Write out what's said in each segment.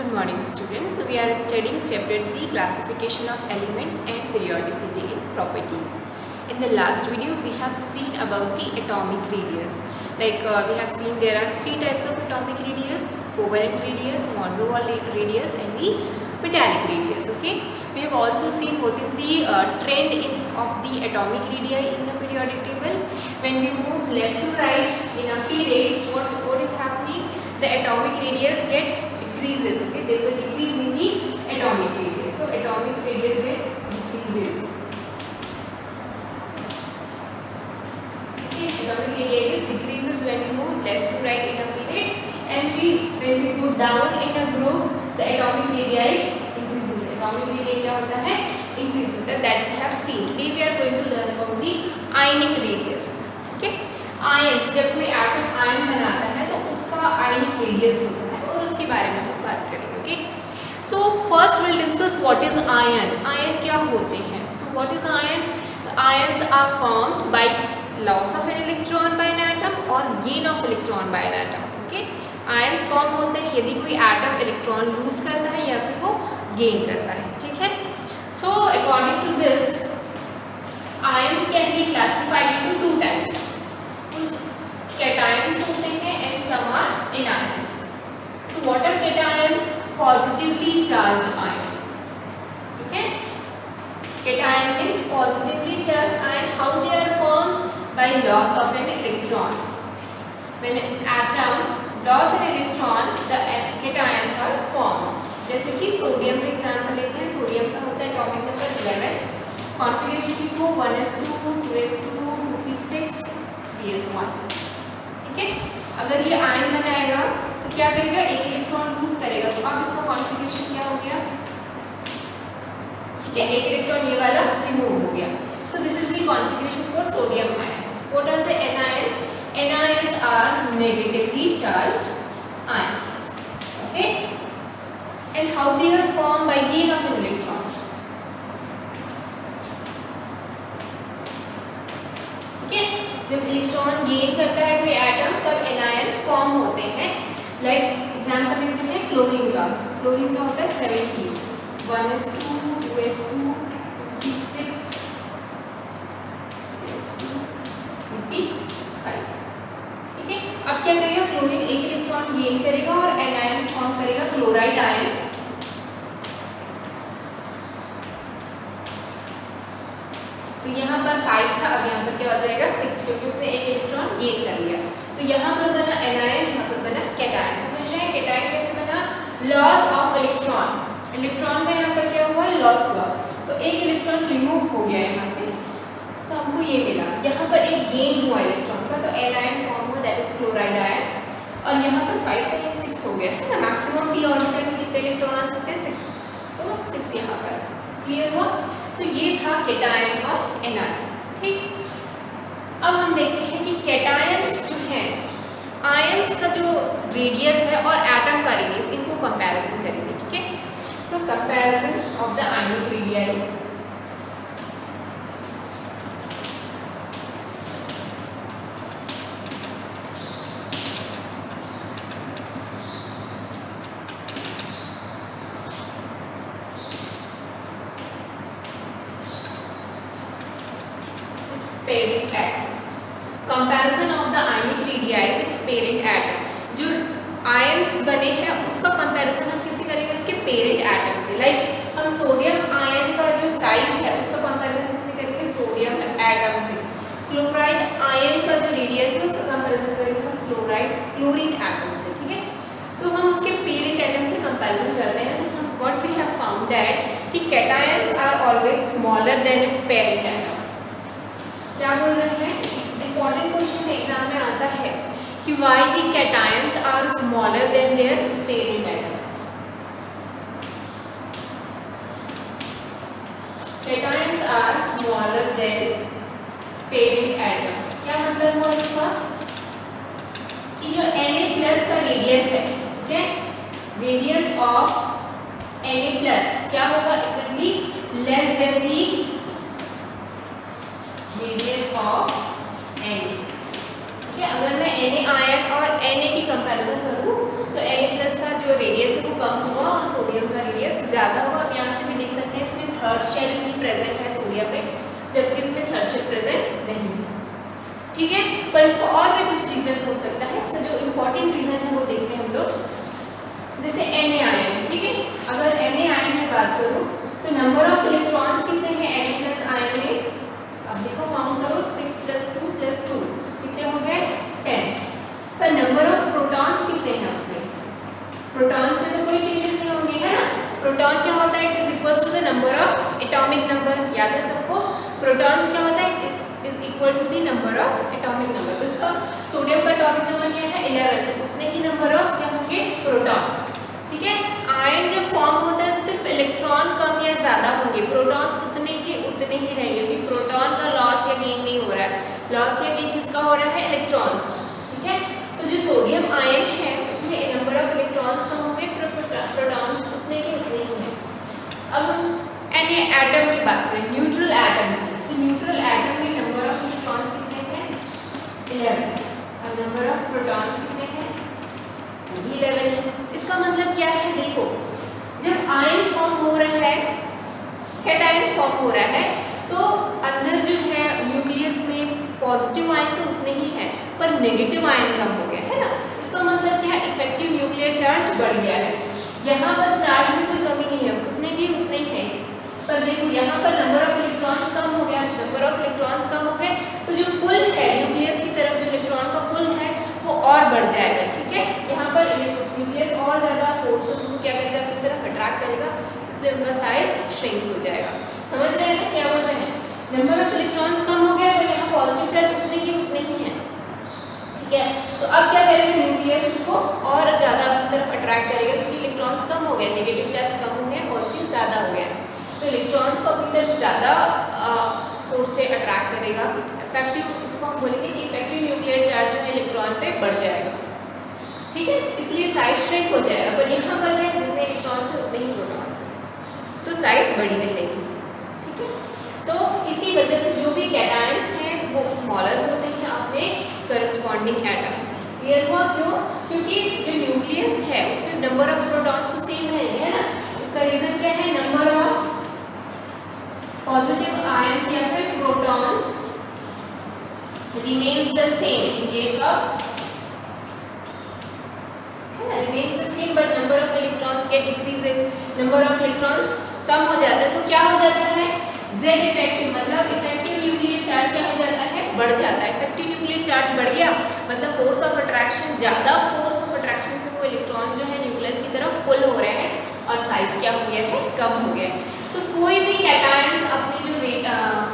Good morning students. So we are studying chapter 3 classification of elements and periodicity in properties. In the last video we have seen about the atomic radius. We have seen there are three types of atomic radius: covalent radius, Monroe radius and the metallic radius. Okay. We have also seen what is the trend of the atomic radii in the periodic table. When we move left to right in a period, what is happening? The atomic radius decreases. Okay, there is a decrease in the atomic radius. So atomic radius decreases. Okay, atomic radius decreases when we move left to right in a period, and when we go down in a group, the atomic radii increases. Atomic radii क्या होता है? Increase होता है. That we have seen. Today we are going to learn about the ionic radius. ठीक है? Ions, जब कोई atom ion बनाता है तो उसका ionic radius होता है और उसके बारे में हम बात करेंगे. Okay, so first will discuss what is ion. Ion क्या होते हैं? So what is ion? Ions are formed by loss of an electron by an atom और gain of electron by an atom. Okay, ions form होते हैं यदि कोई atom electron lose करता है या फिर वो गेन करता है. ठीक है, so according to this ions can be classified into two types. कुछ कैटायंस होते हैं and some are anions. So what are cations? Positively charged ions. ठीक है, cation means positively charged ion. How they are formed? By loss of an electron. When an atom loss an electron, the cations are formed. जैसे कि sodium का example लेते हैं. Sodium का होता है एटॉमिक नंबर 11. कॉन्फ़िगरेशन लिखो 1s2 2s2 2p6 3s1. ठीक है, अगर ये आयन बनाएगा तो क्या करेगा? एक इलेक्ट्रॉन लूज करेगा. तो अब इसका कॉन्फ़िगरेशन क्या हो गया? ठीक है, एक इलेक्ट्रॉन ये वाला रिमूव हो गया. So this is the configuration for sodium ion. What are the anions? Anions are negatively charged ions. Okay, and how they are form? By gain of an electron. ठीक है, जब इलेक्ट्रॉन गेन करता है कोई atom तब anion form होते हैं. Like example लेते हैं क्लोरीन का. क्लोरीन का होता है 17 1s2 2s2 2p6 3s2 3p5. ठीक है, अब क्या करेगा? क्लोरीन एक इलेक्ट्रॉन गेन करेगा और एनायन फॉर्म करेगा क्लोराइड आयन. तो यहाँ पर 5 था, अब यहाँ पर क्या हो जाएगा 6, क्योंकि उसने एक इलेक्ट्रॉन गेन कर लिया. तो यहाँ पर बना एनायन, यहाँ पर बना कैटायन. समझ रहे हैं कैटायन कैसे बना? Loss of electron. इलेक्ट्रॉन का यहाँ पर क्या हुआ? लॉस हुआ. तो एक इलेक्ट्रॉन रिमूव हो गया यहाँ से, तो हमको ये मिला. यहाँ पर एक गेन हुआ इलेक्ट्रॉन का, तो एनायन फॉर्म हुआ, दैट इज क्लोराइड आयन. और यहाँ पर 5 था, एक 6 हो गया है ना. मैक्सिमम p ऑर्बिटल में कितने इलेक्ट्रॉन आ सकते हैं? 6. तो 6 यहाँ पर. क्लियर हुआ? सो ये था कैटायन और एनायन. ठीक, अब हम देखते हैं कि कैटायंस जो हैं, आयंस का जो रेडियस है और एटम का रेडियस, इनको कंपैरिजन करेंगे. ठीक है, so comparison of the ionic radii. Parent atom. Comparison of the ionic radii with parent atom. जो आयंस बने हैं उसका कंपैरिजन हम किसी करेंगे? उसके पेरेंट एटम से. लाइक हम सोडियम आयन का जो साइज है उसका कंपैरिजन किसी करेंगे? सोडियम एटम से. क्लोराइड आयन का जो रेडियस है उसका कंपैरिजन करेंगे हम क्लोरीन एटम से. ठीक है, तो हम उसके पेरेंट एटम से कंपैरिजन करते हैं. तो हम what we have found that कि cations are always smaller than its parent atom. क्या बोल रहे हैं? इंपॉर्टेंट क्वेश्चन एग्जाम में आता है कि why the cations are smaller than their parent atom. Cations are smaller than parent atom. क्या मतलब हुआ इसका? कि जो Na+ का रेडियस है, ठीक है, रेडियस ऑफ Na+ क्या होगा? It will be less than the radius of Na. ठीक है, अगर मैं Na आयन और Na की कंपैरिजन करूं तो Na+ का जो रेडियस है वो कम होगा और सोडियम का रेडियस ज़्यादा होगा। आप यहाँ से भी देख सकते हैं इसमें थर्ड शेल भी प्रेजेंट है सोडियम में, जबकि इसमें थर्ड शेल प्रेजेंट नहीं है। ठीक है, पर इसका और भी कुछ रीज़न हो सकता है। इसका जो इम्पोर्टेंट रीज़न है वो देखते हैं हम लोग। जैसे Na आयन, ठीक है, अगर Na आयन में बात करूँ तो नंबर ऑफ इलेक्ट्रॉन्स कितने हैं Na प्लस आयन में? अब देखो काउंट करो, 6 + 2 + 2 कितने हो गए? 10। पर नंबर ऑफ प्रोटॉन्स कितने हैं उसमें? प्रोटॉन्स में तो कोई चेंजेस नहीं होंगे, है ना। प्रोटॉन क्या होता है? It is equal to the number of atomic number. याद है सबको? प्रोटॉन्स क्या होता है? It is equal to the number of atomic number. तो इसका सोडियम का एटॉमिक नंबर क्या है? 11। तो उतने ही नंबर ऑफ क्या होंगे? प्रोटॉन। ठीक है, आयन जब फॉर्म होता है तो सिर्फ इलेक्ट्रॉन कम या ज़्यादा होंगे, प्रोटॉन उतने के उतने ही रहेंगे, क्योंकि प्रोटॉन का लॉस या गेन नहीं हो रहा है। लॉस या गेन किसका हो रहा है? इलेक्ट्रॉन्स। ठीक है, तो जो सोडियम आयन है उसमें नंबर ऑफ इलेक्ट्रॉन्स कम होंगे, प्रोटॉन्स उतने के उतने ही हैं। अब हम एटम की बात करें, न्यूट्रल एटम की, तो न्यूट्रल एटम में नंबर ऑफ इलेक्ट्रॉन्स कितने हैं? 11। और नंबर ऑफ प्रोटॉन्स कितने हैं? 11 है। इसका मतलब क्या है? देखो, जब आयन फॉर्म हो रहा है, कैटायन फॉर्म हो रहा है, तो अंदर जो है न्यूक्लियस में पॉजिटिव आयन तो उतने ही हैं, पर नेगेटिव आयन कम हो गया है ना। इसका मतलब क्या है? इफेक्टिव न्यूक्लियर चार्ज बढ़ गया है। यहाँ पर चार्ज में कोई कमी नहीं है, उतने के उतने ही है। पर देखो यहाँ पर नंबर ऑफ इलेक्ट्रॉन्स कम हो गया, नंबर ऑफ इलेक्ट्रॉन्स कम हो गए तो जो पुल है न्यूक्लियस की तरफ, जो इलेक्ट्रॉन का पुल है वो और बढ़ जाएगा। ठीक है, यहाँ पर न्यूक्लियस और ज़्यादा फोर्स क्या करेगा? अपनी तरफ अट्रैक्ट करेगा, इसलिए उनका साइज श्रिंक हो जाएगा। समझ रहे हैं ना क्या बोल रहे हैं? नंबर ऑफ इलेक्ट्रॉन्स कम हो गया, पर यहाँ पॉजिटिव चार्ज उतने के उतने ही है। ठीक है, तो अब क्या करेगा? न्यूक्लियस उसको और ज़्यादा अपनी तरफ अट्रैक्ट करेगा, क्योंकि इलेक्ट्रॉन्स कम हो गए, नेगेटिव चार्ज कम हो गया, पॉजिटिव ज़्यादा हो गया, तो इलेक्ट्रॉन्स को अपनी तरफ ज़्यादा फोर्स से अट्रैक्ट करेगा। इफेक्टिव, इसको हम बोलेंगे कि इफेक्टिव न्यूक्लियर चार्ज जो है इलेक्ट्रॉन पे बढ़ जाएगा। ठीक है, इसलिए साइज श्रिंक हो जाएगा। पर यहाँ पर है जितने इलेक्ट्रॉन्स हैं उतने ही प्रोटॉन्स हैं, तो साइज बड़ी रहेगी। ठीक है, तो इसी वजह से जो भी कैटायंस हैं वो स्मॉलर होते हैं अपने करस्पॉन्डिंग एटम से। क्लियर हुआ? क्यों? क्योंकि जो न्यूक्लियस है उसमें नंबर ऑफ प्रोटॉन्स तो सेम रहेंगे, है ना। इसका रीजन क्या है? नंबर ऑफ पॉजिटिव आयंस या फिर protons remains the same in case of, remains the same but number of electrons get decreases, number of electrons कम हो जाता है, तो क्या हो जाता है? Z इफेक्टिव, मतलब इफेक्टिव न्यूक्लियर चार्ज क्या हो जाता है? बढ़ जाता है। इफेक्टिव न्यूक्लियर चार्ज बढ़ गया मतलब फोर्स ऑफ अट्रैक्शन, ज़्यादा फोर्स ऑफ अट्रैक्शन से वो इलेक्ट्रॉन जो है न्यूक्लियस की तरफ पुल हो रहे हैं और साइज क्या हो गया है? कम हो गया है। सो कोई भी कैटायंस अपनी जो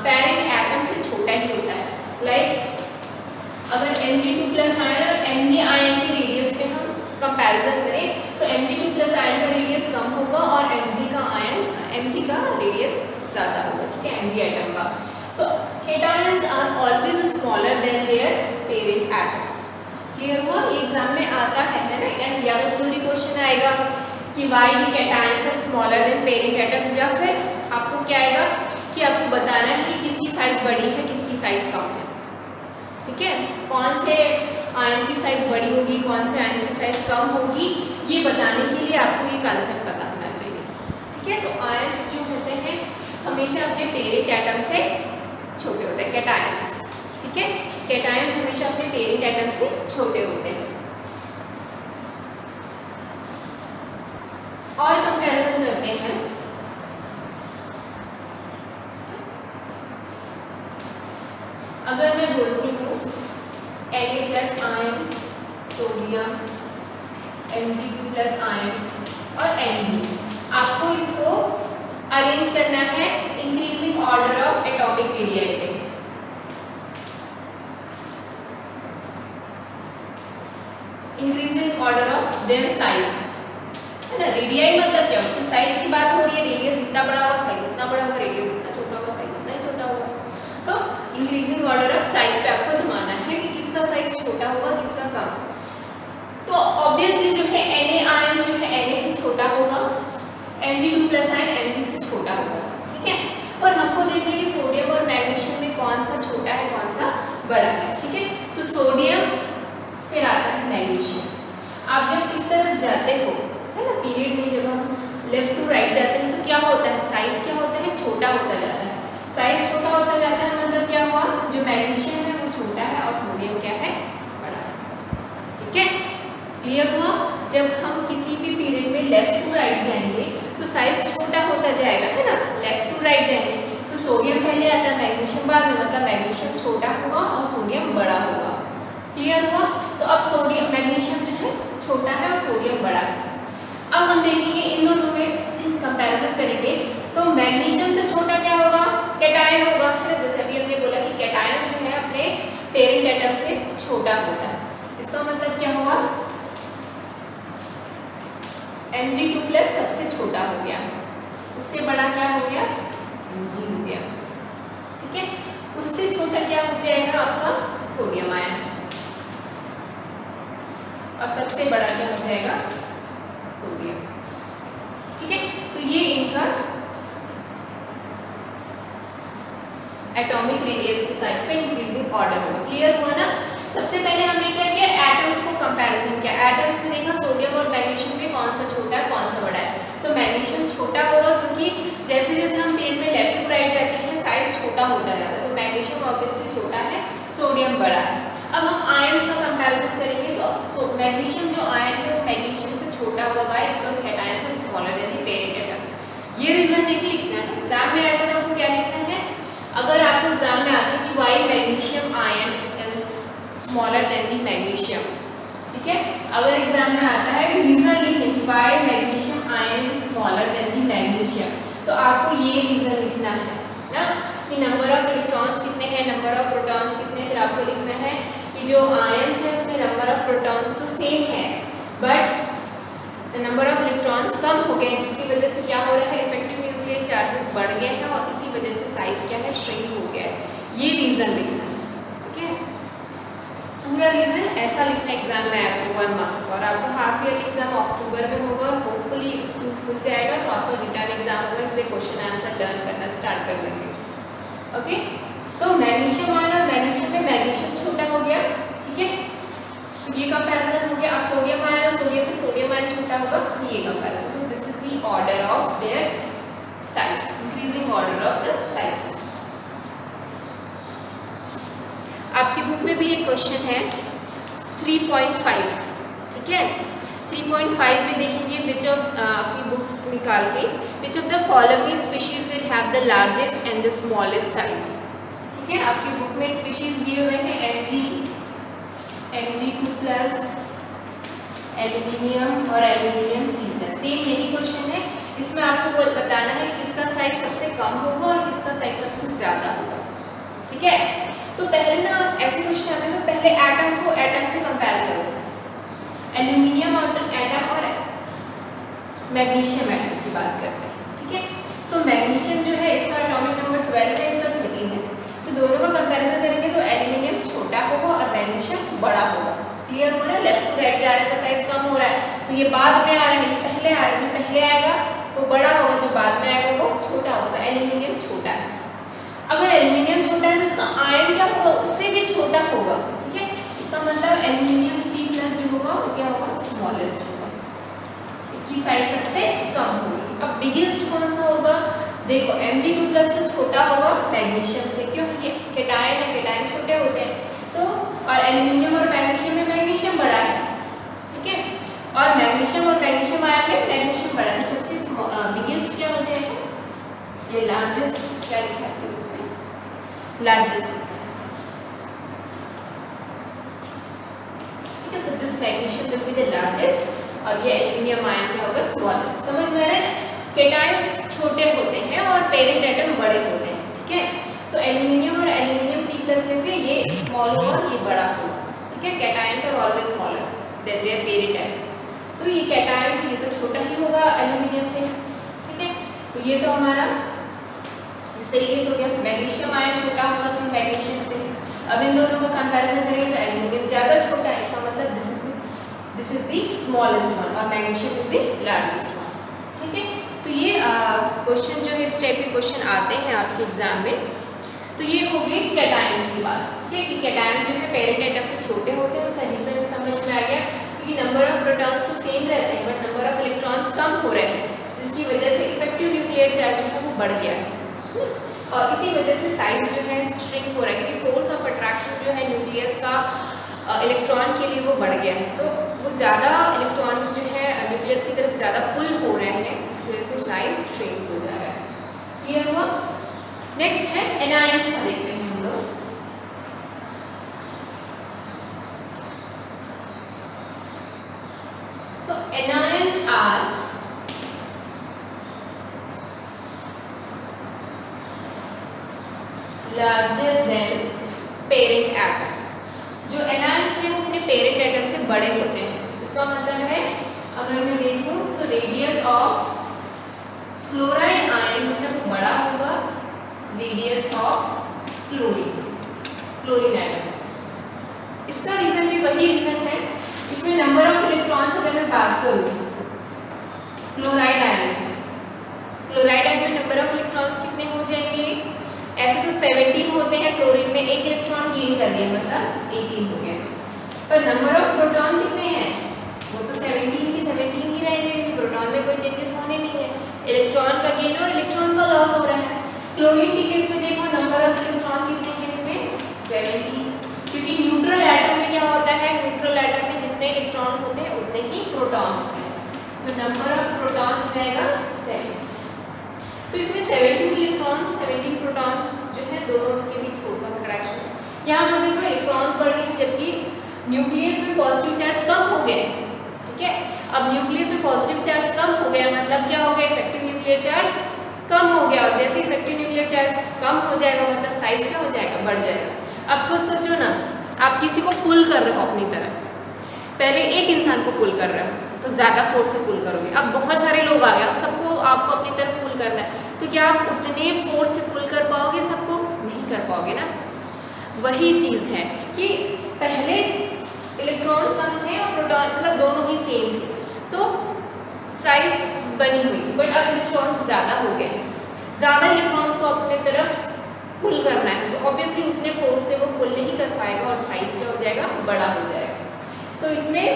पेरेंट एटम से छोटा ही होता है। लाइक अगर Mg2+ आयन और Mg आयन के रेडियस पे हम कंपैरिजन करें, सो Mg2+ आयन का रेडियस कम होगा और Mg का रेडियस ज़्यादा होगा। ठीक है, Mg एटम का। So cations are always smaller than their parent atom. Clear हुआ? ये एग्जाम में आता है ना, ऐसे या तो पूरी क्वेश्चन आएगा कि why the cations are smaller than parent atom, या फिर आपको क्या आएगा कि आपको बताना है कि किसकी साइज बड़ी है किसकी साइज कम है। ठीक है, कौन से आयंस की साइज बड़ी होगी, कौन से आयंस की साइज कम होगी, ये बताने के लिए आपको ये कॉन्सेप्ट पता होना चाहिए। ठीक है, तो आयंस जो होते हैं हमेशा अपने पेरेंट एटम से छोटे होते हैं, कैटायंस। ठीक है, कैटायंस हमेशा अपने पेरेंट एटम से छोटे होते हैं। और कंपैरिजन करते हैं। अगर मैं बोलती हूँ Na+ ion, sodium, Mg2+ ion और Mg, आपको इसको अरेंज करना है increasing order of atomic radii पे। Increasing order of their size, है ना। रेडियाई मतलब क्या? उसकी साइज की बात हो रही है। रेडियस जितना बड़ा होगा साइज उतना बड़ा होगा, रेडियस जितना छोटा होगा साइज उतना ही छोटा होगा। तो इंक्रीजिंग ऑर्डर ऑफ साइज पे आपको जमाना है कि किसका साइज छोटा होगा किसका कम। तो ऑब्वियसली जो है Na आयन जो है Na से छोटा होगा, Mg2+ आयन Mg से छोटा होगा। ठीक है, और हमको देखना है कि सोडियम और मैग्नीशियम में कौन सा छोटा है कौन सा बड़ा है। ठीक है, तो सोडियम फिर आता है मैग्नीशियम। आप जब इस तरफ जाते हो, है है ना, पीरियड में जब हम लेफ्ट टू राइट जाते हैं तो क्या होता है, साइज क्या होता है, छोटा होता जाता है। साइज छोटा होता जाता है मतलब क्या हुआ, जो मैग्नीशियम है वो छोटा है और सोडियम क्या है, बड़ा है। ठीक है, क्लियर हुआ। जब हम किसी भी पीरियड में लेफ्ट टू राइट जाएंगे तो साइज छोटा होता जाएगा, है ना, लेफ्ट टू राइट जाएंगे तो सोडियम पहले आता है, मैग्नीशियम बाद में, मतलब मैग्नीशियम छोटा होगा और सोडियम बड़ा होगा। क्लियर हुआ। तो अब सोडियम मैग्नीशियम जो है छोटा है और सोडियम बड़ा है। अब हम देखेंगे इन दोनों में कंपैरिजन करेंगे तो मैग्नीशियम से छोटा क्या होगा, कैटायन होगा, है ना, जैसे अभी हमने बोला कि कैटायन जो है अपने पेरेंट एटम से छोटा होता है। इसका मतलब क्या हुआ, Mg2+ सबसे छोटा हो गया, उससे बड़ा क्या हो गया, Mg हो गया। ठीक है, उससे छोटा क्या हो जाएगा आपका सोडियम आयन, और सबसे बड़ा क्या हो जाएगा सोडियम। ठीक है, तो ये इनका एटॉमिक रेडियस के साइज पे इंक्रीजिंग ऑर्डर होगा। क्लियर हुआ ना। सबसे पहले हमने क्या किया, एटम्स को कंपैरिजन किया। एटम्स में देखा सोडियम और मैग्नीशियम में कौन सा छोटा है कौन सा बड़ा है, तो मैग्नीशियम छोटा होगा क्योंकि जैसे जैसे हम पेन में लेफ्ट टू राइट जाते हैं साइज छोटा होता जाता है, तो मैग्नीशियम ऑब्वियसली छोटा है, सोडियम बड़ा है। अब हम आयंस का कंपैरिजन करेंगे तो मैग्नीशियम जो आयन है वो मैग्नीशियम से छोटा होगा, by because cations are smaller than the parent atom. ये रीजन नहीं लिखना है, एग्जाम में आएगा तो आपको क्या लिखना है, अगर आपको एग्जाम में आता है कि why magnesium ion is smaller than the magnesium, ठीक है, अगर एग्जाम में आता है कि रीजन लिखने की why magnesium ion is smaller than the magnesium, तो आपको ये रीजन लिखना है ना, कि नंबर ऑफ इलेक्ट्रॉन्स कितने हैं, नंबर ऑफ प्रोटॉन्स कितने, फिर आपको लिखना है कि जो आयंस है उसमें नंबर ऑफ प्रोटॉन्स तो सेम है बट नंबर ऑफ इलेक्ट्रॉन्स कम हो गए, जिसकी वजह से क्या हो रहा है, इफेक्टिव न्यूक्लियर चार्जेस बढ़ गए हैं और इसी वजह से साइज क्या है, श्रिंक हो गया है। ये रीजन लिखना है। ठीक है, पूरा रीजन ऐसा लिखना एग्जाम में आएगा तो 1 मार्क्स का, और आपका हाफ ईयरली एग्जाम अक्टूबर में होगा और होपफुली स्कूल खुल जाएगा तो आपका रिटर्न एग्जाम होगा, इसलिए क्वेश्चन आंसर लर्न करना स्टार्ट कर देंगे। ओके, तो मैग्नीशियम आयन और मैग्नीशियम में मैग्नीशियम छोटा हो गया, ठीक है, तो ये कंपैरिजन हो गया। अब सोडियम आयन और सोडियम में सोडियम आयन छोटा होगा, ये कंपैरिजन। तो this is the order of their size, increasing order of the size. आपकी बुक में भी एक क्वेश्चन है 3.5, ठीक है, 3.5 में देखेंगे विच ऑफ, आपकी बुक निकाल के, which of the following species will have the largest and the smallest size. ठीक है, आपकी बुक में स्पीशीज दिए हुए हैं Mg2+, एल्यूमिनियम और एल्यूमिनियम 3+। सेम यही क्वेश्चन है, इसमें आपको बताना है कि किसका साइज सबसे कम होगा और किसका साइज सबसे ज़्यादा होगा। ठीक है, तो पहले ना आप ऐसे क्वेश्चन आते हैं तो पहले एटम को एटम से कंपेयर करो, एल्यूमिनियम एटम और मैग्नीशियम एटम की बात करते हैं। ठीक है, सो मैग्नीशियम जो है इसका एटॉमिक नंबर 12 है, इसका 13 है, तो दोनों का कंपैरिजन करेंगे तो एल्यूमिनियम छोटा होगा और मैग्नीशियम बड़ा होगा। क्लियर हो रहा है, लेफ्ट टू राइट जा रहे हैं तो साइज कम हो रहा है, तो ये बाद में आ रहा है, ये पहले आ रहा है, जो पहले आएगा वो बड़ा होगा, जो बाद में आएगा वो छोटा होगा। एल्यूमिनियम छोटा है, अगर एल्यूमिनियम छोटा है तो इसका आयन क्या होगा, उससे भी छोटा होगा। ठीक है, इसका मतलब एल्यूमिनियम 3+ जो होगा वो क्या होगा, स्मॉलेस्ट होगा, इसकी साइज सबसे कम होगी। अब बिगेस्ट कौन सा होगा, देखो Mg2+ तो छोटा होगा मैग्नीशियम से, क्योंकि ये कैटायन है, कैटायन छोटे होते हैं, तो और एल्यूमिनियम और मैग्नीशियम में मैग्नीशियम बड़ा है। ठीक है, और मैग्नीशियम और मैग्नीशियम आयन में मैग्नीशियम बड़ा है, तो सबसे बिगेस्ट क्या हो जाएगा, ये लार्जेस्ट, क्या लिखा है लार्जेस्ट। ठीक है, तो this magnesium will be the largest और ये एल्यूमिनियम आयन क्या होगा, स्मॉलेस्ट। समझ में आ रहा है, कैटायंस छोटे होते हैं और पेरेंट एटम बड़े होते हैं। ठीक है, सो एल्यूमिनियम और एल्यूमिनियम 3+ में से ये स्मॉल होगा, ये बड़ा होगा। ठीक है, cations are always smaller than their parent atom, तो ये कैटायन ये तो छोटा ही होगा एल्यूमिनियम से। ठीक है, तो ये तो हमारा इस तरीके से हो गया। मैग्नीशियम आयन छोटा होगा तो मैग्नीशियम से, अब इन दोनों का कंपैरिजन करेंगे तो एल्यूमिनियम ज़्यादा छोटा है, इसका मतलब this is the smallest one और magnesium is the largest one. ठीक है, तो ये क्वेश्चन जो है इस टाइप के क्वेश्चन आते हैं आपके एग्जाम में। तो ये हो गई कैटायंस की बात। ठीक है, कि कैटायन जो है पेरेंट एटम से छोटे होते हैं, उसका रीजन समझ में आ गया, क्योंकि नंबर ऑफ प्रोटॉन्स तो सेम रहते हैं बट नंबर ऑफ इलेक्ट्रॉन्स कम हो रहे हैं, जिसकी वजह से इफेक्टिव न्यूक्लियर चार्ज जो है वो बढ़ गया है, और इसी वजह से साइज जो है श्रिंक हो रहा है, क्योंकि फोर्स ऑफ अट्रैक्शन जो है न्यूक्लियस का इलेक्ट्रॉन के लिए वो बढ़ गया है, तो वो ज़्यादा इलेक्ट्रॉन जो है न्यूक्लियस की तरफ ज़्यादा पुल हो रहे हैं, जिसकी वजह से साइज श्रिंक हो जा रहा है। क्लियर हुआ? नेक्स्ट है एनायंस का, देखते हैं हम लोग। So anions are larger than parent atom. जो एनायंस है वो अपने पेरेंट एटम से बड़े होते हैं। इसका मतलब है, अगर मैं देखूं तो रेडियस ऑफ क्लोराइड आयन मतलब बड़ा होगा रेडियस ऑफ क्लोरीन एटम्स। इसका रीजन भी वही रीजन है, इसमें नंबर ऑफ इलेक्ट्रॉन्स अगर मैं बात करूं क्लोराइड आयन में नंबर ऑफ इलेक्ट्रॉन्स कितने हो जाएंगे? ऐसे तो 17 होते हैं, क्लोरीन में एक इलेक्ट्रॉन गेन कर लिया मतलब 18 हो गया, पर नंबर ऑफ प्रोटॉन कितने हैं? वो तो 17 की 17 ही रहेंगे, क्योंकि प्रोटॉन में कोई चेंजेस होने नहीं है, इलेक्ट्रॉन का गेन और इलेक्ट्रॉन का लॉस हो रहा है। क्लोरीन के केस में देखो नंबर ऑफ इलेक्ट्रॉन कितने हैं इसमें? 17, क्योंकि न्यूट्रल एटम में क्या होता है, न्यूट्रल एटम में जितने इलेक्ट्रॉन होते हैं उतने ही प्रोटॉन होते हैं, सो नंबर ऑफ प्रोटॉन हो जाएगा 7। तो इसमें 17 इलेक्ट्रॉन 17 प्रोटॉन जो है, दोनों के बीच फोर्स ऑफ अट्रैक्शन। यहाँ पर देखो इलेक्ट्रॉन्स बढ़ गए हैं, जबकि न्यूक्लियस में पॉजिटिव चार्ज कम हो गए, ठीक है। अब न्यूक्लियस में पॉजिटिव चार्ज कम हो गया मतलब क्या हो गया? इफेक्टिव न्यूक्लियर चार्ज कम हो गया, और जैसे इफेक्टिव न्यूक्लियर चार्ज कम हो जाएगा मतलब साइज क्या हो जाएगा? बढ़ जाएगा। अब खुद सोचो ना, आप किसी को पुल कर रहे हो अपनी तरफ, पहले एक इंसान को पुल कर रहे हो तो ज़्यादा फोर्स से पुल करोगे, अब बहुत सारे लोग आ गए, अब सबको आपको अपनी तरफ पुल करना है, तो क्या आप उतने फोर्स से पुल कर पाओगे? सबको नहीं कर पाओगे ना। वही चीज़ है कि पहले इलेक्ट्रॉन कम थे और प्रोटॉन मतलब दोनों ही सेम थे, तो साइज बनी हुई थी, बट अब इलेक्ट्रॉन्स ज़्यादा हो गए, ज़्यादा इलेक्ट्रॉन्स को अपने तरफ पुल करना है, तो ऑब्वियसली उतने फोर्स से वो पुल नहीं कर पाएगा और साइज क्या हो जाएगा? बड़ा हो जाएगा। सो इसमें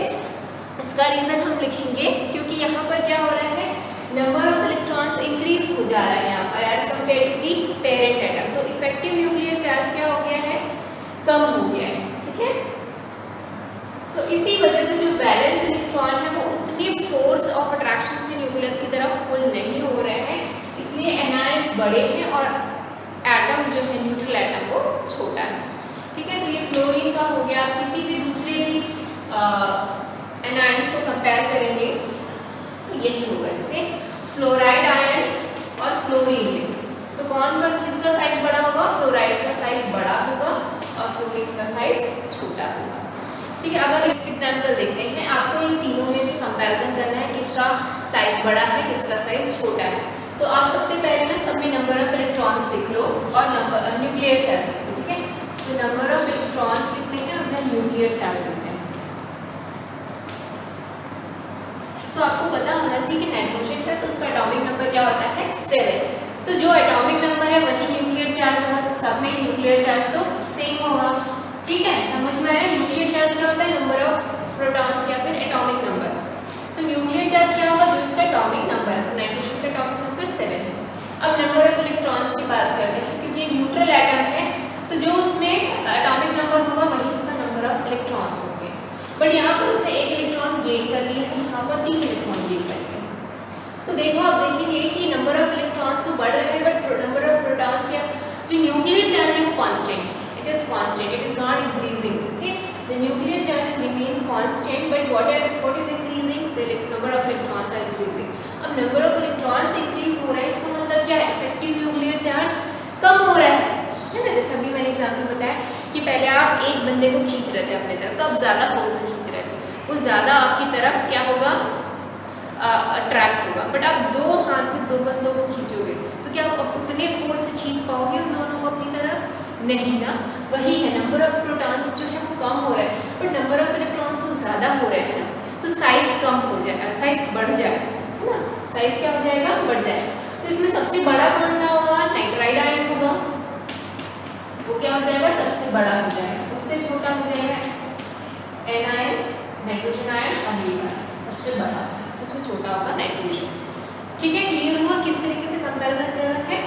इसका रीज़न हम लिखेंगे, क्योंकि यहाँ पर क्या हो रहा है, नंबर ऑफ इलेक्ट्रॉन्स इंक्रीज हो जा रहा है यहाँ पर as compare to the parent atom, तो इफेक्टिव न्यूक्लियर चार्ज क्या हो गया है? कम हो गया है, ठीक है। सो इसी वजह से जो वैलेंस इलेक्ट्रॉन है वो उतनी फोर्स ऑफ अट्रैक्शन से न्यूक्लियस की तरफ पुल नहीं हो रहे हैं, इसलिए एनायंस बड़े हैं और एटम जो है न्यूट्रल एटम वो छोटा है, ठीक है। तो ये क्लोरीन का हो गया। आप किसी भी दूसरे भी एनायंस को कंपेयर करेंगे तो यही होगा, जैसे फ्लोराइड आयन और फ्लोरीन में, तो कौन का किसका साइज बड़ा होगा? फ्लोराइड का साइज बड़ा होगा और फ्लोरीन का साइज छोटा होगा, ठीक है। अगर नेक्स्ट एग्जाम्पल देखते हैं, आपको इन तीनों में से कंपैरिजन करना है, किसका साइज बड़ा है किसका साइज छोटा है। तो आप सबसे पहले ना सब में नंबर ऑफ इलेक्ट्रॉन्स लिख लो और नंबर न्यूक्लियर चार्ज लिख लो, ठीक है। सो नंबर ऑफ इलेक्ट्रॉन्स लिखते हैं और देन न्यूक्लियर चार्ज लिखते हैं। सो आपको पता होना चाहिए कि नाइट्रोजन है तो उसका एटॉमिक नंबर क्या होता है? 7। तो जो एटॉमिक नंबर है वही न्यूक्लियर चार्ज होगा, तो सब में न्यूक्लियर चार्ज तो सेम होगा, ठीक है। समझ में आया? न्यूक्लियर चार्ज क्या होता है? नंबर ऑफ प्रोटॉन्स या फिर एटॉमिक नंबर। सो न्यूक्लियर चार्ज क्या होगा? जो इसका एटॉमिक नंबर है, नाइट्रोजन का एटॉमिक नंबर 7 है। अब नंबर ऑफ इलेक्ट्रॉन्स की बात करते हैं, क्योंकि ये न्यूट्रल एटम है तो जो उसमें एटॉमिक नंबर होगा वही उसका नंबर ऑफ इलेक्ट्रॉन्स होंगे, बट यहाँ पर उसने एक इलेक्ट्रॉन गेन कर लिया है, यहाँ पर 3 इलेक्ट्रॉन गेन कर लिया है। तो देखो आप देखेंगे कि नंबर ऑफ इलेक्ट्रॉन्स तो बढ़ रहे हैं, बट नंबर ऑफ प्रोटॉन्स या जो न्यूक्लियर चार्ज है वो कांस्टेंट है, it is constant, it is not increasing, okay. The nuclear charges remain constant, but what is increasing? The number of electrons are increasing. अब नंबर ऑफ इलेक्ट्रॉन्स इंक्रीज हो रहा है, इसका मतलब क्या है? इफेक्टिव न्यूक्लियर चार्ज कम हो रहा है ना। जैसे अभी मैंने एग्जाम्पल बताया कि पहले आप एक बंदे को खींच रहे थे अपने तरफ, तो आप ज़्यादा फोर्स से खींच रहे थे, वो ज़्यादा आपकी तरफ क्या होगा? अट्रैक्ट होगा। बट आप 2 हाथ से 2 बंदों को खींचोगे तो क्या आप उतने फोर्स से खींच पाओगे उन दोनों को अपनी तरफ? नहीं ना। वही है, नंबर ऑफ प्रोटॉन्स जो है वो कम हो रहा है, बट नंबर ऑफ इलेक्ट्रॉन्स तो ज़्यादा हो रहे हैं, तो साइज कम हो जाएगा, साइज बढ़ जाएगा, है ना। साइज क्या हो जाएगा? बढ़ जाएगा। तो इसमें सबसे बड़ा कौन सा होगा? नाइट्राइड आयन होगा, वो क्या हो जाएगा? सबसे बड़ा हो जाएगा। उससे छोटा हो जाएगा एन आयन, नाइट्रोजन आयन और ये आयन। सबसे सबसे बड़ा, सबसे छोटा होगा नाइट्रोजन। ठीक है, क्लियर हुआ किस तरीके से कंपैरिजन करना है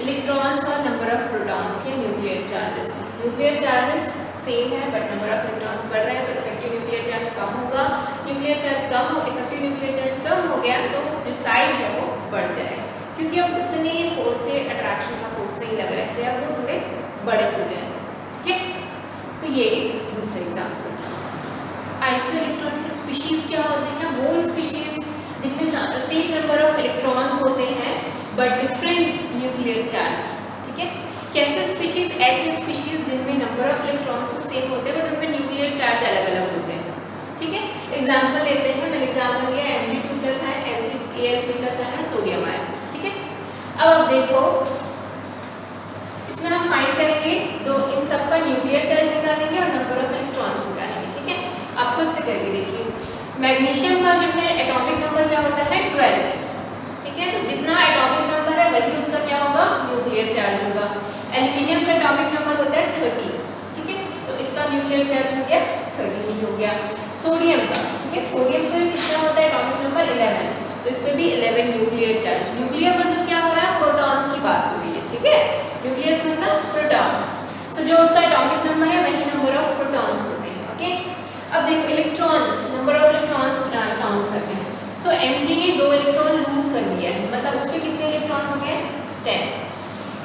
इलेक्ट्रॉन्स और नंबर ऑफ प्रोटॉन्स या nuclear charges. Nuclear charges same है बट नंबर ऑफ इलेक्ट्रॉन्स बढ़ रहे हैं तो इफेक्टिव न्यूक्लियर चार्ज कम होगा। न्यूक्लियर चार्ज कम हो, इफेक्टिव न्यूक्लियर चार्ज कम हो गया तो जो साइज है वो बढ़ जाएगा, क्योंकि अब उतने फोर्स से अट्रैक्शन का फोर्स नहीं लग रहा है, इसलिए अब वो थोड़े बड़े हो जाएंगे। ठीक है, तो ये एक दूसरा एग्जाम्पल। आइसोइलेक्ट्रॉनिक स्पीशीज क्या होते हैं? वो स्पीशीज जिनमें सेम नंबर ऑफ इलेक्ट्रॉन्स होते हैं बट डिफरेंट न्यूक्लियर चार्ज। ठीक है, कैसे स्पीशीज? ऐसे स्पीशीज जिनमें नंबर ऑफ इलेक्ट्रॉन्स तो सेम होते हैं बट उनमें न्यूक्लियर चार्ज अलग अलग होते हैं। ठीक है, एग्जाम्पल लेते हैं। मैंने एग्जाम्पल लिया Mg2+ है, Al3+ है, सोडियम आयन। ठीक है, अब आप देखो इसमें हम फाइंड करेंगे दो, इन सब का न्यूक्लियर चार्ज निकालेंगे और नंबर ऑफ इलेक्ट्रॉन्स निकालेंगे। ठीक है, आप खुद से करके देखिए। मैग्नीशियम का जो है एटॉमिक नंबर क्या होता है? 12। ठीक है, तो जितना एटॉमिक नंबर है वही उसका क्या होगा? न्यूक्लियर चार्ज होगा। एल्यूमिनियम का एटॉमिक नंबर होता है 30। ठीक है, तो इसका न्यूक्लियर चार्ज हो गया 30 हो गया। सोडियम का, ठीक है, सोडियम का कितना होता है एटॉमिक नंबर? 11, तो इस पे भी 11 न्यूक्लियर चार्ज। न्यूक्लियर मतलब क्या हो रहा है? प्रोटॉन्स की बात हो रही है। ठीक है, न्यूक्लियस मतलब प्रोटॉन, तो जो उसका एटॉमिक नंबर है वही नंबर ऑफ प्रोटॉन्स होते हैं। ओके, अब देखो electrons, number of electrons count करते हैं। तो Mg ने 2 इलेक्ट्रॉन लूज कर दिया है, मतलब उसके कितने इलेक्ट्रॉन हो गए? 10।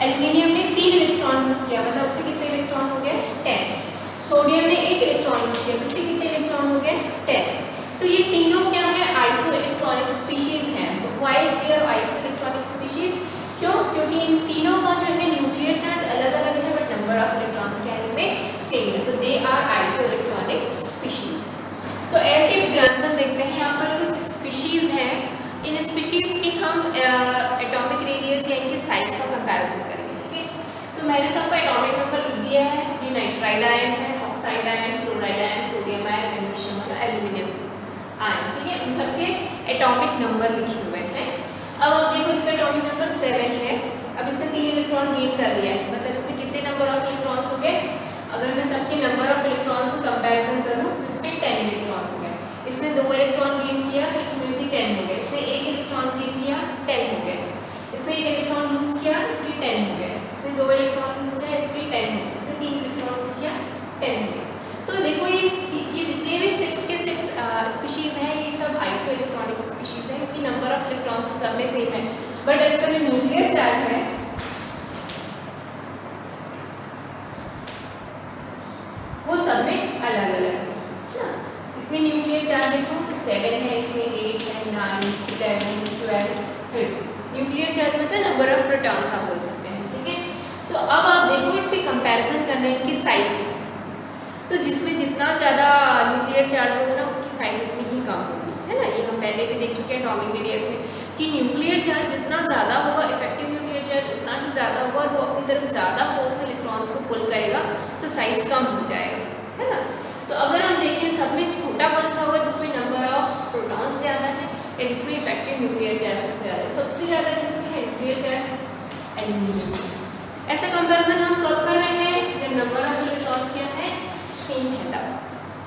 एल्यूमिनियम ने 3 इलेक्ट्रॉन लूज किया, मतलब उसके कितने इलेक्ट्रॉन हो गए? 10। सोडियम ने 1 इलेक्ट्रॉन लूज किया, तो उसके कितने इलेक्ट्रॉन हो गए? 10। तो ये तीनों क्या है? आइसो इलेक्ट्रॉनिक स्पीशीज हैं। Why they are isoelectronic species? क्यों? क्योंकि इन तीनों का जो है न्यूक्लियर चार्ज अलग अलग है बट नंबर ऑफ इलेक्ट्रॉन्स क्या है इनमें सेम है, so they are isoelectronic species. So ऐसे एग्जांपल देखते हैं। यहाँ पर कुछ स्पीशीज हैं, इन स्पीशीज की हम एटॉमिक रेडियस या इनकी साइज का कंपैरिजन करेंगे। ठीक है, तो मैंने सबको एटॉमिक नंबर लिख दिया है। ये नाइट्राइड आयन है, oxide ion, fluoride ion, sodium ion, magnesium और एल्यूमिनियम आयन। ठीक है, उन सबके एटॉमिक नंबर लिखे हुए हैं। अब आप देखो इसका एटॉमिक नंबर 7 है। अब इसने 3 इलेक्ट्रॉन गेन कर लिया है, मतलब इसमें कितने नंबर ऑफ इलेक्ट्रॉन्स हो गए? अगर मैं सबके नंबर ऑफ इलेक्ट्रॉन्स को कंपैरिजन करूं तो इसमें 10 इलेक्ट्रॉन्स हो गए। इसने 2 इलेक्ट्रॉन गेन किया तो इसमें भी 10 हो गए। इसने 1 इलेक्ट्रॉन गेन किया, 10 हो गए। इसने 1 इलेक्ट्रॉन लूज किया, इसलिए 10 हो गए। इसने 2 इलेक्ट्रॉन लूज किया, इसलिए 10 हो गए। इसने 3 इलेक्ट्रॉन लूज किया, 10 हो गए। तो देखो ये जितने भी 6 के 6 स्पीशीज हैं ये सब आइसो इलेक्ट्रॉनिक स्पीशीज हैं, क्योंकि नंबर ऑफ इलेक्ट्रॉन्स तो सब में सेम है बट इसका जो न्यूक्लियर चार्ज है वो सब में अलग अलग है। इसमें न्यूक्लियर चार्ज देखो तो 7 है, इसमें 8 है, 9, 11, 12, 13। न्यूक्लियर चार्ज मतलब नंबर ऑफ प्रोटॉन्स आप बोल सकते हैं। ठीक है, तो अब आप देखो इससे कंपैरिजन करना है इनकी साइज से, तो जिसमें जितना ज़्यादा न्यूक्लियर चार्ज होगा ना उसकी साइज उतनी ही कम होगी, है ना। ये हम पहले भी देख चुके हैं एटॉमिक रेडियस में कि न्यूक्लियर चार्ज जितना ज़्यादा होगा, इफेक्टिव न्यूक्लियर चार्ज उतना ही ज़्यादा होगा और वो अपनी तरफ ज़्यादा फोर्स इलेक्ट्रॉन्स को पुल करेगा तो साइज कम हो जाएगा, है ना। तो अगर हम देखें सब में छोटा कौन सा होगा? जिसमें नंबर ऑफ प्रोटॉन्स ज़्यादा है या जिसमें इफेक्टिव न्यूक्लियर चार्ज सबसे ज़्यादा है? सबसे ज़्यादा किसमें है न्यूक्लियर चार्ज? एल्यूमिनियम। ऐसा कंपेरिजन हम कब कर रहे हैं? जब नंबर ऑफ इलेक्ट्रॉन्स क्या है? सेम है तब।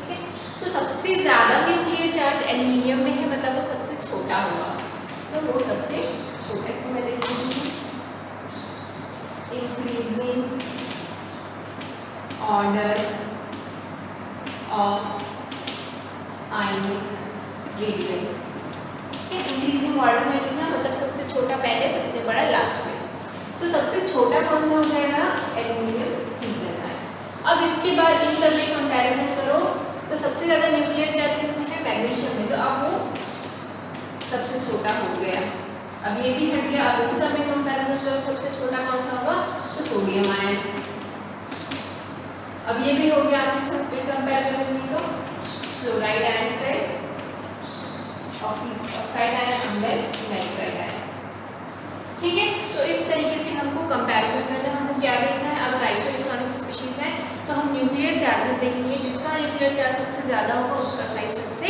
ठीक है, तो सबसे ज़्यादा न्यूक्लियर चार्ज एल्यूमिनियम में है, मतलब वो सबसे छोटा होगा। सो वो सबसे छोटा, इसको मैं लिख दूँगी increasing order of ionic radius. Increasing order में लिखना मतलब सबसे छोटा पहले, सबसे बड़ा लास्ट में। सो सबसे छोटा कौन सा हो जाएगा? Aluminium 3+ ion. अब इसके बाद इन सब में कंपैरिजन करो तो सबसे ज़्यादा न्यूक्लियर चार्ज किसमें है? मैग्नीशियम में, तो अब वो सबसे छोटा हो गया। अब ये भी हट गया। अब इन सब में कंपैरिजन करो सबसे छोटा कौन सा होगा? तो सोडियम आयन। अब ये भी हो गया। आप इस सब पे कंपेयर करेंगे तो फ्लोराइड आयन, फिर ऑक्साइड आयन, अंदर नाइट्राइड आयन। ठीक है, तो इस तरीके से हमको कंपैरिजन करना है। हमको क्या देखना है? अगर आइसो इलेक्ट्रॉनिक स्पीशीज है तो हम न्यूक्लियर चार्जेस देखेंगे, जिसका न्यूक्लियर चार्ज सबसे ज़्यादा होगा उसका साइज सबसे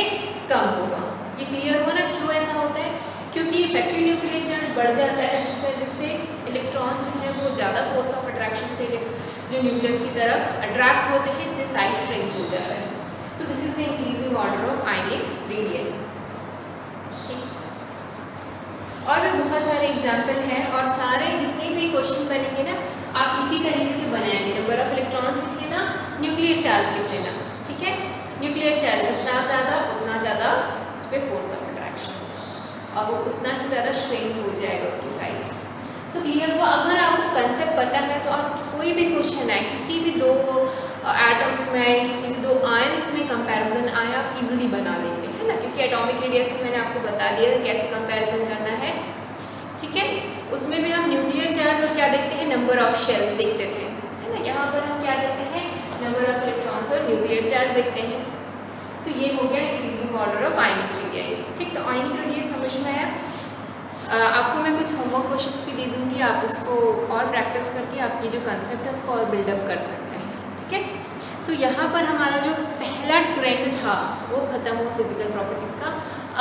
कम होगा। ये क्लियर हुआ ना क्यों ऐसा होता है? क्योंकि इफेक्टिव न्यूक्लियर चार्ज बढ़ जाता है जिससे इलेक्ट्रॉन जो है वो ज़्यादा फोर्स ऑफ अट्रैक्शन से जो न्यूक्लियस की तरफ अट्रैक्ट होते हैं, इसलिए साइज श्रिंक हो जा रहा है। सो this is the increasing order of ionic radius. और भी बहुत सारे एग्जाम्पल हैं, और सारे जितने भी क्वेश्चन बनेंगे ना आप इसी तरीके से बनाएंगे। नंबर ऑफ इलेक्ट्रॉन्स लिख लेना, न्यूक्लियर चार्ज लिख लेना, ठीक है। न्यूक्लियर चार्ज जितना ज़्यादा उतना ज़्यादा उस पर फोर्स ऑफ अट्रैक्शन, और वो उतना ही ज़्यादा श्रिंक हो जाएगा उसकी साइज। सो क्लियर हुआ। अगर आपको कंसेप्ट पता है तो आप कोई भी क्वेश्चन आए, किसी भी दो एटम्स में आए, किसी भी दो आयंस में कंपैरिजन आए, आप इजीली बना लेंगे, है ना, क्योंकि एटॉमिक रेडियस में मैंने आपको बता दिया था कैसे कंपैरिजन करना है, ठीक है। उसमें भी हम न्यूक्लियर चार्ज और क्या देखते हैं, नंबर ऑफ शेल्स देखते थे, है ना। यहाँ पर हम क्या देखते हैं, नंबर ऑफ इलेक्ट्रॉन्स और न्यूक्लियर चार्ज देखते हैं। तो ये हो गया increasing order of ionic radii, ठीक। तो आयनिक रेडियस समझ में आया। आपको मैं कुछ होमवर्क क्वेश्चंस भी दे दूँगी, आप उसको और प्रैक्टिस करके आपकी जो कंसेप्ट है उसको और बिल्डअप कर सकते हैं, ठीक है। सो यहाँ पर हमारा जो पहला ट्रेंड था वो ख़त्म हुआ फिजिकल प्रॉपर्टीज़ का।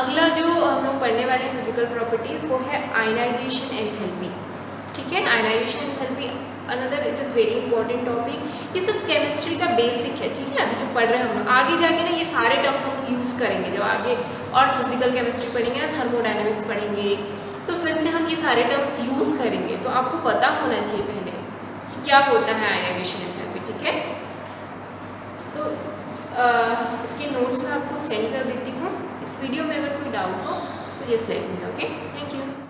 अगला जो हम लोग पढ़ने वाले हैं फिजिकल प्रॉपर्टीज़ वो है आयनाइजेशन एंथैल्पी, ठीक है। Ionization enthalpy another it is very important topic. ये सब केमिस्ट्री का बेसिक है, ठीक है। अभी जो पढ़ रहे हैं हम लोग, आगे जाके ना ये सारे टर्म्स हम लोग यूज़ करेंगे जब आगे और फिजिकल केमिस्ट्री पढ़ेंगे ना, थर्मोडायनेमिक्स पढ़ेंगे, तो फिर से हम ये सारे टर्म्स यूज़ करेंगे। तो आपको पता होना चाहिए पहले कि क्या होता है आयनाइजेशन एंथैल्पी, ठीक है। तो इसके नोट्स मैं आपको सेंड कर देती हूँ। इस वीडियो में अगर कोई डाउट हो तो just let me know, okay. Thank you.